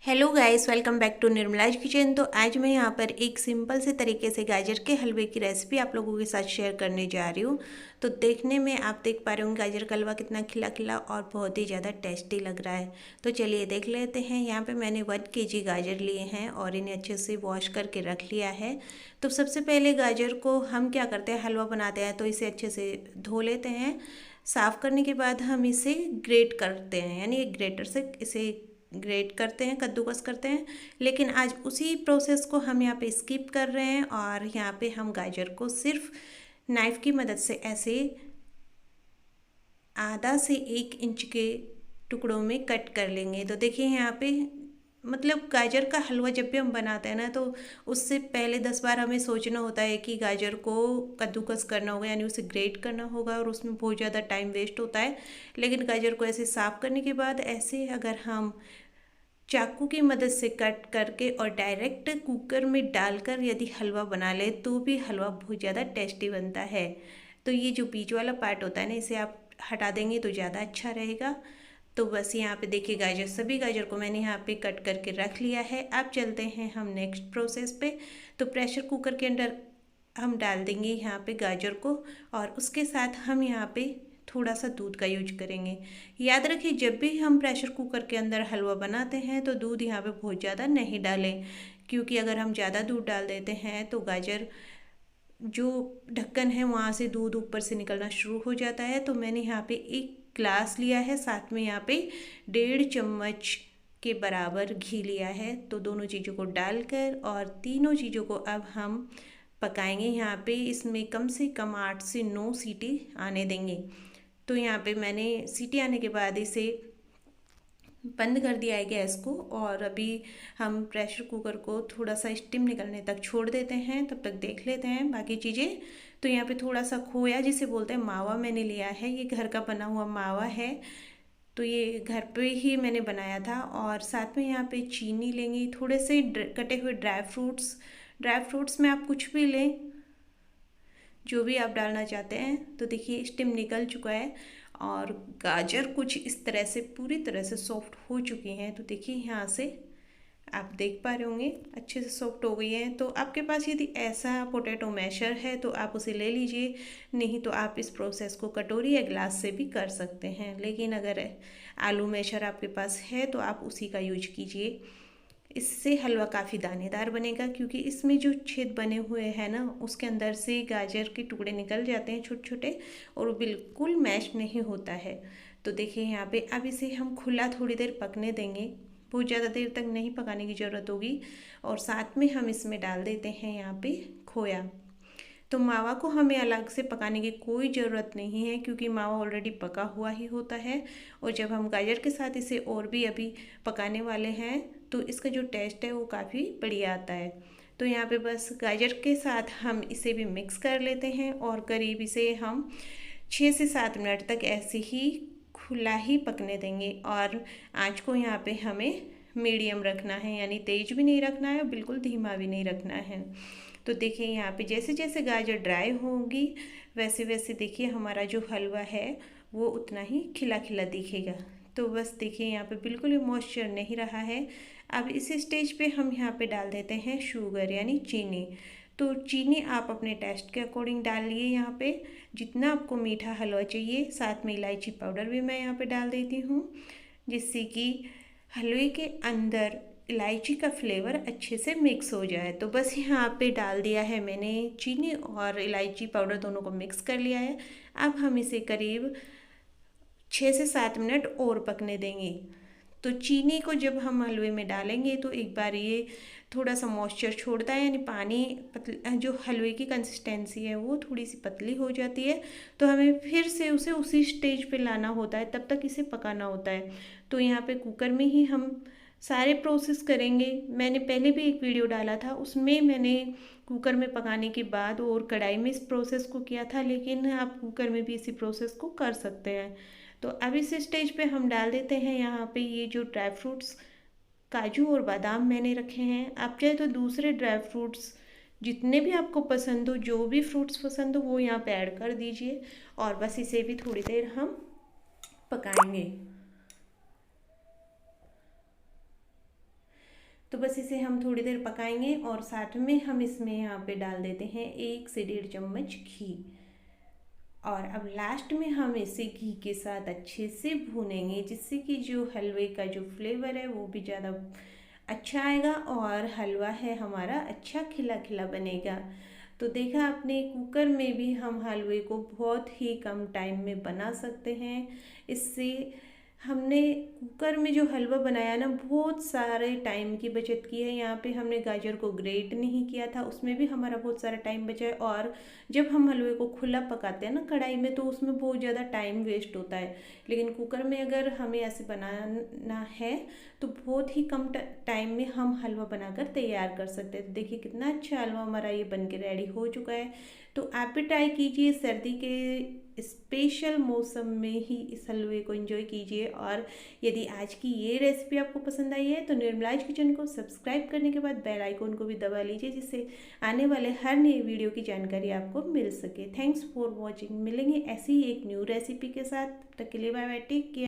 Hello guys, welcome back to Nirmala's kitchen. तो आज मैं यहाँ पर एक सिंपल से तरीके से गाजर के हलवे की रेसिपी आप लोगों के साथ शेयर करने जा रही हूँ। तो देखने में आप देख पा रहे होंगे गाजर का हलवा कितना खिला खिला और बहुत ही ज़्यादा टेस्टी लग रहा है। तो चलिए देख लेते हैं। यहाँ पे मैंने 1 kg गाजर लिए हैं और इन्हें अच्छे से वॉश करके रख लिया है। तो सबसे पहले गाजर को हम क्या करते हैं, हलवा बनाते हैं तो इसे अच्छे से धो लेते हैं। साफ़ करने के बाद हम इसे ग्रेट करते हैं, यानी एक ग्रेटर से इसे ग्रेट करते हैं, कद्दूकस करते हैं। लेकिन आज उसी प्रोसेस को हम यहाँ पे स्किप कर रहे हैं और यहाँ पे हम गाजर को सिर्फ नाइफ़ की मदद से ऐसे आधा से 1 इंच के टुकड़ों में कट कर लेंगे। तो देखिए यहाँ पे मतलब गाजर का हलवा जब भी हम बनाते हैं ना, तो उससे पहले 10 बार हमें सोचना होता है कि गाजर को कद्दूकस करना होगा, यानी उसे ग्रेट करना होगा, और उसमें बहुत ज़्यादा टाइम वेस्ट होता है। लेकिन गाजर को ऐसे साफ़ करने के बाद ऐसे अगर हम चाकू की मदद से कट करके और डायरेक्ट कुकर में डालकर यदि हलवा बना ले तो भी हलवा बहुत ज़्यादा टेस्टी बनता है। तो ये जो बीच वाला पार्ट होता है ना, इसे आप हटा देंगे तो ज़्यादा अच्छा रहेगा। तो बस यहाँ पे देखिए गाजर, सभी गाजर को मैंने यहाँ पे कट करके रख लिया है। अब चलते हैं हम नेक्स्ट प्रोसेस पे। तो प्रेशर कुकर के अंदर हम डाल देंगे यहाँ पे गाजर को, और उसके साथ हम यहाँ पे थोड़ा सा दूध का यूज करेंगे। याद रखिए, जब भी हम प्रेशर कुकर के अंदर हलवा बनाते हैं तो दूध यहाँ पे बहुत ज़्यादा नहीं डालें, क्योंकि अगर हम ज़्यादा दूध डाल देते हैं तो गाजर जो ढक्कन है वहाँ से दूध ऊपर से निकलना शुरू हो जाता है। तो मैंने यहाँ पे 1 ग्लास लिया है, साथ में यहाँ पे 1.5 चम्मच के बराबर घी लिया है। तो दोनों चीज़ों को डालकर और तीनों चीज़ों को अब हम पकाएंगे। यहाँ पे इसमें कम से कम 8 से 9 सीटी आने देंगे। तो यहाँ पे मैंने सीटी आने के बाद इसे बंद कर दिया है गैस को, और अभी हम प्रेशर कुकर को थोड़ा सा स्टीम निकलने तक छोड़ देते हैं। तब तक देख लेते हैं बाकी चीज़ें। तो यहाँ पे थोड़ा सा खोया जिसे बोलते हैं मावा मैंने लिया है, ये घर का बना हुआ मावा है। तो ये घर पे ही मैंने बनाया था। और साथ में यहाँ पे चीनी लेंगे, थोड़े से कटे हुए ड्राई फ्रूट्स में आप कुछ भी लें, जो भी आप डालना चाहते हैं। तो देखिए स्टीम निकल चुका है और गाजर कुछ इस तरह से पूरी तरह से सॉफ्ट हो चुकी हैं। तो देखिए यहाँ से आप देख पा रहे होंगे अच्छे से सॉफ्ट हो गई है। तो आपके पास यदि ऐसा पोटैटो मैशर है तो आप उसे ले लीजिए, नहीं तो आप इस प्रोसेस को कटोरी या ग्लास से भी कर सकते हैं। लेकिन अगर आलू मैशर आपके पास है तो आप उसी का यूज कीजिए। इससे हलवा काफ़ी दानेदार बनेगा, क्योंकि इसमें जो छेद बने हुए हैं ना, उसके अंदर से गाजर के टुकड़े निकल जाते हैं छोटे छोटे, और वो बिल्कुल मैश नहीं होता है। तो देखिए यहाँ पे अब इसे हम खुला थोड़ी देर पकने देंगे, बहुत ज़्यादा देर तक नहीं पकाने की ज़रूरत होगी। और साथ में हम इसमें डाल देते हैं यहाँ पे खोया। तो मावा को हमें अलग से पकाने की कोई ज़रूरत नहीं है, क्योंकि मावा ऑलरेडी पका हुआ ही होता है। और जब हम गाजर के साथ इसे और भी अभी पकाने वाले हैं तो इसका जो टेस्ट है वो काफ़ी बढ़िया आता है। तो यहाँ पे बस गाजर के साथ हम इसे भी मिक्स कर लेते हैं, और करीब इसे हम 6 से 7 मिनट तक ऐसे ही खुला ही पकने देंगे। और आँच को यहाँ पे हमें मीडियम रखना है, यानी तेज़ भी नहीं रखना है और बिल्कुल धीमा भी नहीं रखना है। तो देखिए यहाँ पे जैसे जैसे गाजर ड्राई होगी वैसे वैसे देखिए हमारा जो हलवा है वो उतना ही खिला खिला दिखेगा। तो बस देखिए यहाँ पे बिल्कुल भी मॉइस्चर नहीं रहा है। अब इस स्टेज पे हम यहाँ पे डाल देते हैं शुगर, यानी चीनी। तो चीनी आप अपने टेस्ट के अकॉर्डिंग डालिए, यहाँ पे जितना आपको मीठा हलवा चाहिए। साथ में इलायची पाउडर भी मैं यहाँ पे डाल देती हूँ, जिससे कि हलवे के अंदर इलायची का फ्लेवर अच्छे से मिक्स हो जाए। तो बस यहाँ पे डाल दिया है मैंने चीनी और इलायची पाउडर, दोनों को मिक्स कर लिया है। अब हम इसे करीब 6 से 7 मिनट और पकने देंगे। तो चीनी को जब हम हलवे में डालेंगे तो एक बार ये थोड़ा सा मॉइस्चर छोड़ता है, यानी पानी जो हलवे की कंसिस्टेंसी है वो थोड़ी सी पतली हो जाती है। तो हमें फिर से उसे उसी स्टेज पे लाना होता है, तब तक इसे पकाना होता है। तो यहाँ पे कुकर में ही हम सारे प्रोसेस करेंगे। मैंने पहले भी एक वीडियो डाला था, उसमें मैंने कुकर में पकाने के बाद और कढ़ाई में इस प्रोसेस को किया था, लेकिन आप कुकर में भी इसी प्रोसेस को कर सकते हैं। तो अब इस स्टेज पे हम डाल देते हैं यहाँ पे ये जो ड्राई फ्रूट्स, काजू और बादाम मैंने रखे हैं। आप चाहे तो दूसरे ड्राई फ्रूट्स जितने भी आपको पसंद हो, जो भी फ्रूट्स पसंद हो वो यहाँ पे ऐड कर दीजिए, और बस इसे भी थोड़ी देर हम पकाएंगे। तो बस इसे हम थोड़ी देर पकाएंगे और साथ में हम इसमें यहाँ पे डाल देते हैं 1 से 1.5 चम्मच घी। और अब लास्ट में हम इसे घी के साथ अच्छे से भूनेंगे, जिससे कि जो हलवे का जो फ्लेवर है वो भी ज़्यादा अच्छा आएगा और हलवा है हमारा अच्छा खिला खिला बनेगा। तो देखा आपने, कुकर में भी हम हलवे को बहुत ही कम टाइम में बना सकते हैं। इससे हमने कुकर में जो हलवा बनाया ना, बहुत सारे टाइम की बचत की है। यहाँ पे हमने गाजर को ग्रेट नहीं किया था, उसमें भी हमारा बहुत सारा टाइम बचा है। और जब हम हलवे को खुला पकाते हैं ना कढ़ाई में, तो उसमें बहुत ज़्यादा टाइम वेस्ट होता है। लेकिन कुकर में अगर हमें ऐसे बनाना है तो बहुत ही कम टाइम में हम हलवा बनाकर तैयार कर सकते हैं। तो देखिए कितना अच्छा हलवा हमारा ये बन के रेडी हो चुका है। तो आप भी ट्राई कीजिए, सर्दी के स्पेशल मौसम में ही इस हलवे को एंजॉय कीजिए। और यदि आज की ये रेसिपी आपको पसंद आई है तो निर्मलाज किचन को सब्सक्राइब करने के बाद बेल आइकन को भी दबा लीजिए, जिससे आने वाले हर नए वीडियो की जानकारी आपको मिल सके। Thanks for watching. मिलेंगे ऐसी ही एक न्यू रेसिपी के साथ, तब तक के लिए बाय बाय, टेक केयर।